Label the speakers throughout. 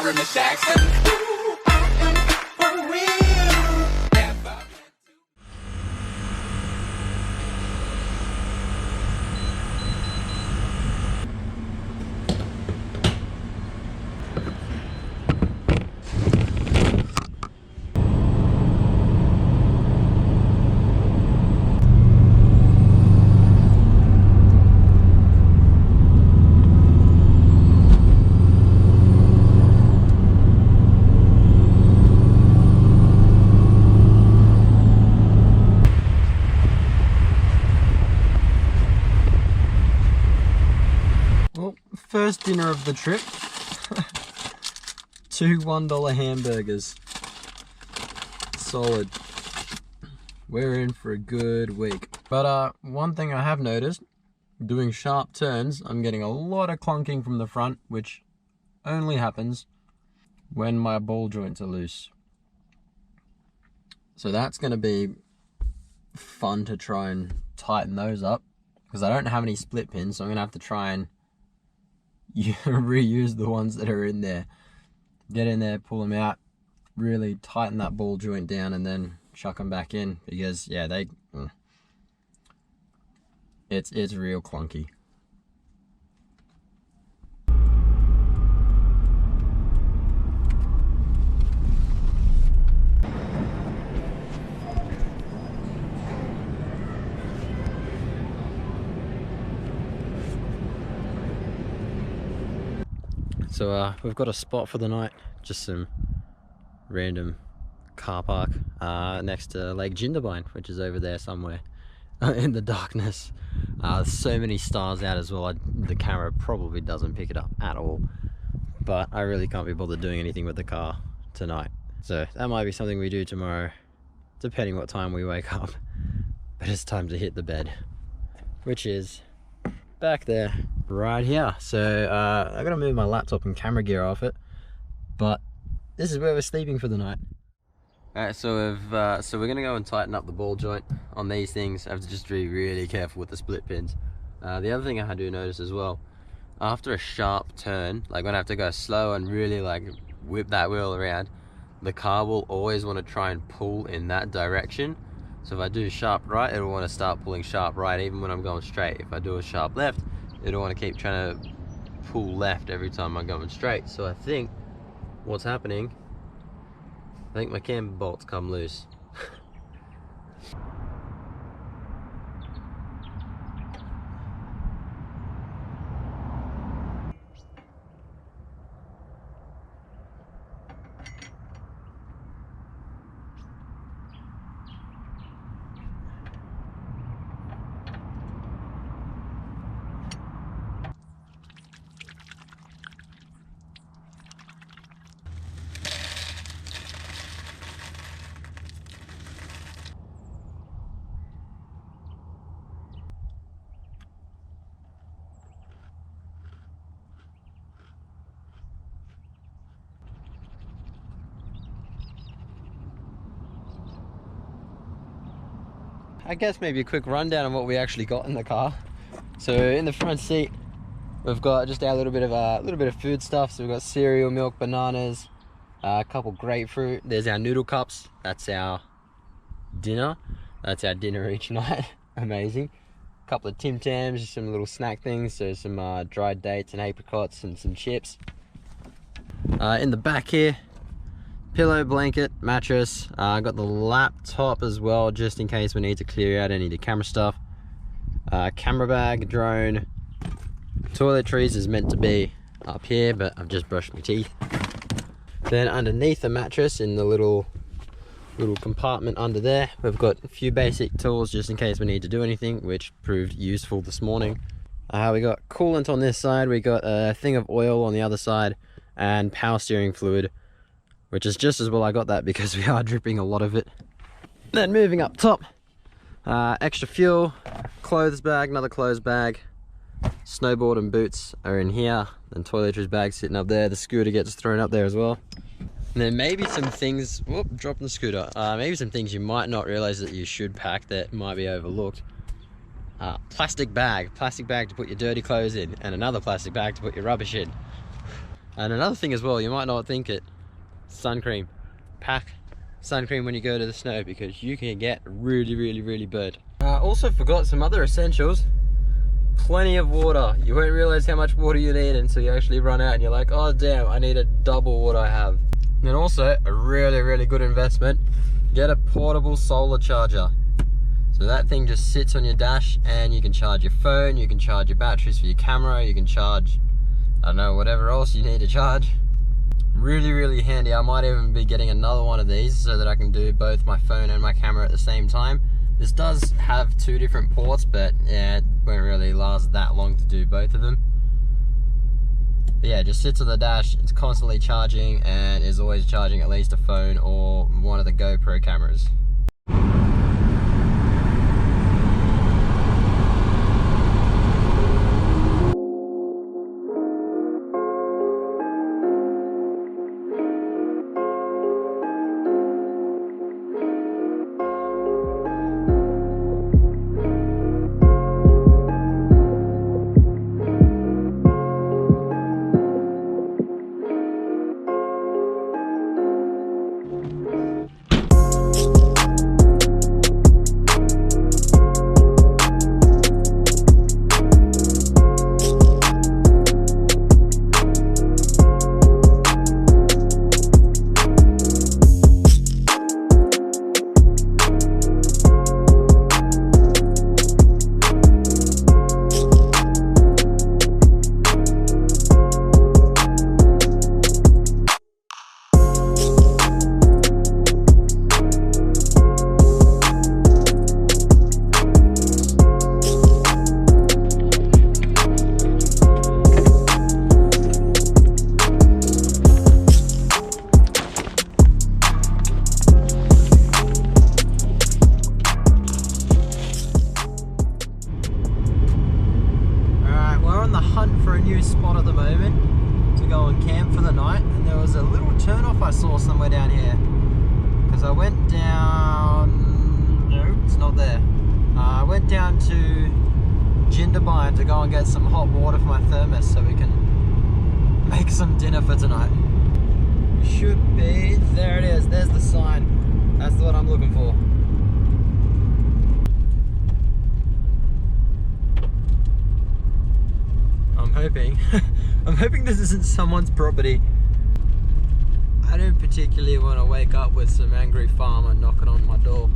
Speaker 1: Sorry, Miss Jackson. Ooh, I am for real. Never.
Speaker 2: Well, first dinner of the trip. 2 $1 hamburgers. Solid. We're in for a good week. But one thing I have noticed, doing sharp turns, I'm getting a lot of clunking from the front, which only happens when my ball joints are loose. So that's going to be fun to try and tighten those up, because I don't have any split pins, so I'm going to have to try and reuse the ones that are in there. Get in there, pull them out, really tighten that ball joint down, and then chuck them back in, because yeah, it's real clunky. So we've got a spot for the night, just some random car park next to Lake Jindabyne, which is over there somewhere in the darkness. There's so many stars out as well, the camera probably doesn't pick it up at all, but I really can't be bothered doing anything with the car tonight. So that might be something we do tomorrow, depending what time we wake up. But it's time to hit the bed, which is back there, right here. So I gotta move my laptop and camera gear off it, but this is where we're sleeping for the night. Alright, so we're gonna go and tighten up the ball joint on these things. I have to just be really careful with the split pins. The other thing I do notice as well, after a sharp turn, like when I have to go slow and really like whip that wheel around, the car will always want to try and pull in that direction. So if I do sharp right, it'll want to start pulling sharp right even when I'm going straight. If I do a sharp left, it'll want to keep trying to pull left every time I'm going straight. So I think what's happening, I think my camber bolts come loose. I guess maybe a quick rundown on what we actually got in the car. So in the front seat, we've got just our little bit of food stuff. So we've got cereal, milk, bananas, a couple grapefruit. There's our noodle cups. That's our dinner. That's our dinner each night. Amazing. A couple of Tim Tams, some little snack things. So some dried dates and apricots and some chips. In the back here, pillow, blanket, mattress. I got the laptop as well, just in case we need to clear out any of the camera stuff. Camera bag, drone. Toiletries is meant to be up here, but I've just brushed my teeth. Then underneath the mattress, in the little compartment under there, we've got a few basic tools just in case we need to do anything, which proved useful this morning. We got coolant on this side, we got a thing of oil on the other side, and power steering fluid, which is just as well I got that because we are dripping a lot of it. Then moving up top, extra fuel, clothes bag, another clothes bag, snowboard and boots are in here, then toiletries bag sitting up there, the scooter gets thrown up there as well. And then maybe some things, whoop, dropping the scooter, maybe some things you might not realize that you should pack that might be overlooked. Plastic bag to put your dirty clothes in, and another plastic bag to put your rubbish in. And another thing as well, you might not think it, sun cream. Pack sun cream when you go to the snow because you can get really burned. Also forgot some other essentials. Plenty of water. You won't realize how much water you need until you actually run out and you're like, oh damn, I need a double what I have. And also a really good investment, get a portable solar charger. So that thing just sits on your dash and you can charge your phone, you can charge your batteries for your camera, you can charge, I don't know, whatever else you need to charge. Really handy. I might even be getting another one of these so that I can do both my phone and my camera at the same time. This does have 2 different ports, but yeah, it won't really last that long to do both of them. But yeah, it just sits on the dash, it's constantly charging and is always charging at least a phone or one of the GoPro cameras. Spot at the moment to go and camp for the night, and there was a little turn off I saw somewhere down here because I went down, no it's not there, I went down to Jindabyne to go and get some hot water for my thermos so we can make some dinner for tonight. Should be, there it is, there's the sign, that's what I'm looking for. I'm hoping this isn't someone's property. I don't particularly want to wake up with some angry farmer knocking on my door.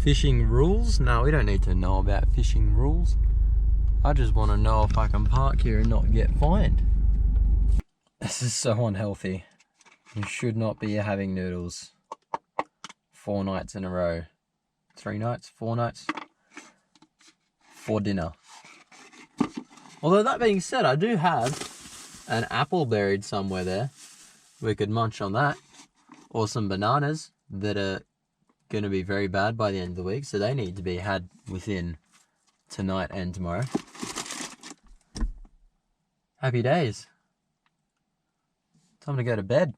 Speaker 2: Fishing rules? No, we don't need to know about fishing rules. I just want to know if I can park here and not get fined. This is so unhealthy. You should not be having noodles 4 nights in a row. 3 nights? 4 nights? For dinner. Although that being said, I do have an apple buried somewhere there. We could munch on that. Or some bananas that are going to be very bad by the end of the week. So they need to be had within tonight and tomorrow. Happy days. Time to go to bed.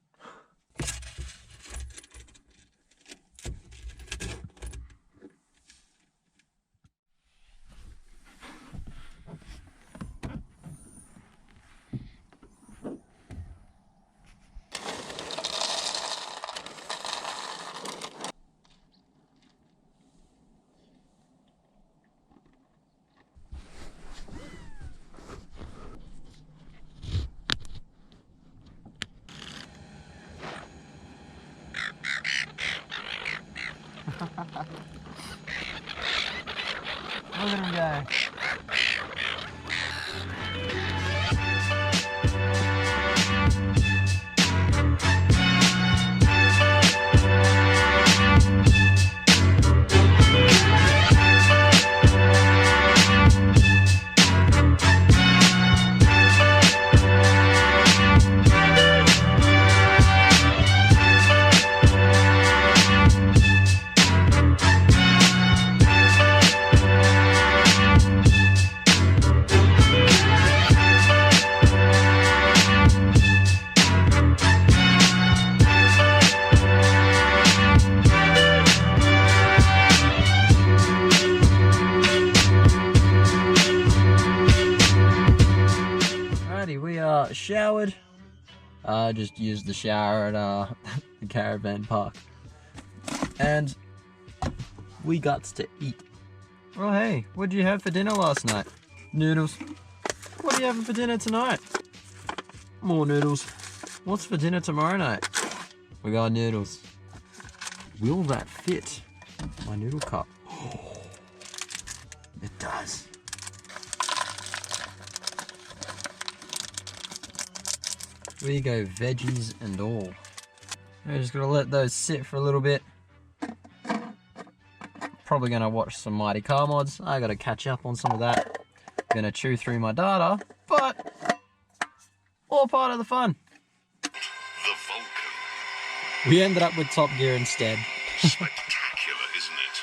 Speaker 2: Look at him go. showered. I just used the shower at the caravan park. And we got to eat. Oh hey, what did you have for dinner last night? Noodles. What are you having for dinner tonight? More noodles. What's for dinner tomorrow night? We got noodles. Will that fit my noodle cup? Oh, it does. There you go, veggies and all. I'm just gonna let those sit for a little bit. Probably gonna watch some Mighty Car Mods. I gotta catch up on some of that. Gonna chew through my data, but all part of the fun.
Speaker 3: The Vulcan.
Speaker 2: We ended up with Top Gear instead.
Speaker 3: Spectacular, isn't it?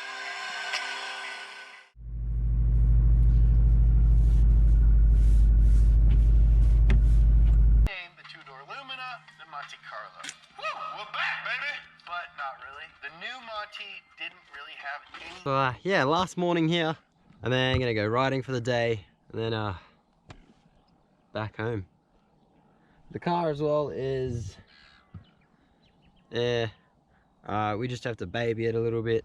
Speaker 4: The two-door Lumina, the Monte Carlo. Woo, we're back, baby! But not really. The new Monte didn't really have any...
Speaker 2: So yeah, last morning here, and then gonna go riding for the day, and then back home. The car as well is, we just have to baby it a little bit.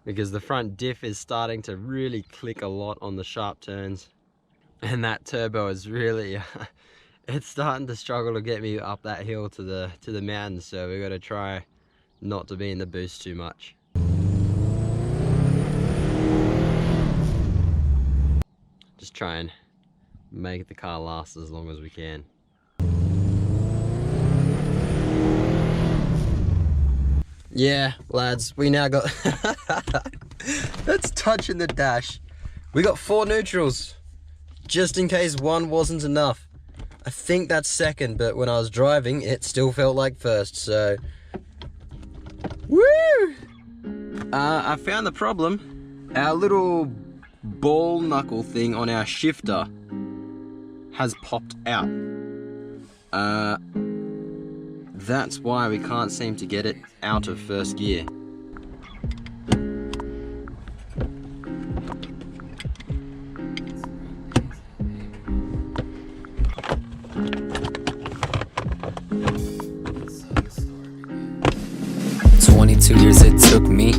Speaker 2: Because the front diff is starting to really click a lot on the sharp turns. And that turbo is really, it's starting to struggle to get me up that hill to the mountains. So we got to try not to be in the boost too much. Just try and make the car last as long as we can. Yeah, lads, we now got that's touching the dash. We got 4 neutrals, just in case one wasn't enough. I think that's second, but when I was driving, it still felt like first, so. Woo! I found the problem. Our little ball knuckle thing on our shifter has popped out. That's why we can't seem to get it out of first gear.
Speaker 5: Years it took me.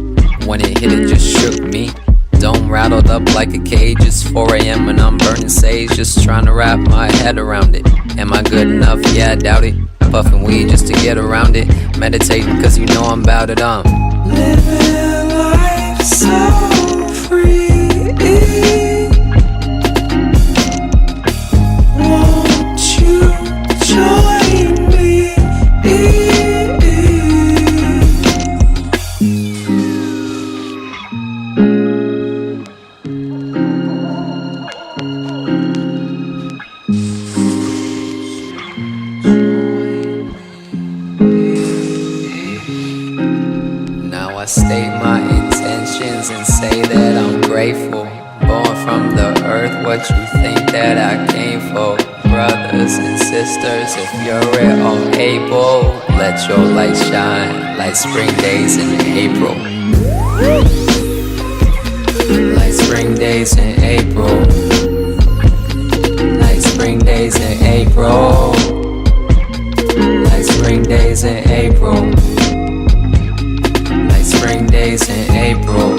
Speaker 5: When it hit, it just shook me. Dome rattled up like a cage. It's 4 AM and I'm burning sage, just trying to wrap my head around it. Am I good enough? Yeah, I doubt it. Puffing weed just to get around it. Meditating cause you know I'm about it.
Speaker 1: Living life so free. Won't you join me?
Speaker 5: Now I state my intentions and say that I'm grateful. Born from the earth, what you think that I came for? Brothers and sisters, if you're at all able, let your light shine like spring days in April. Like spring days in April. Like spring days in April. Like spring days in April. Like spring days in April.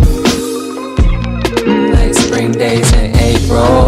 Speaker 5: Like spring days in April.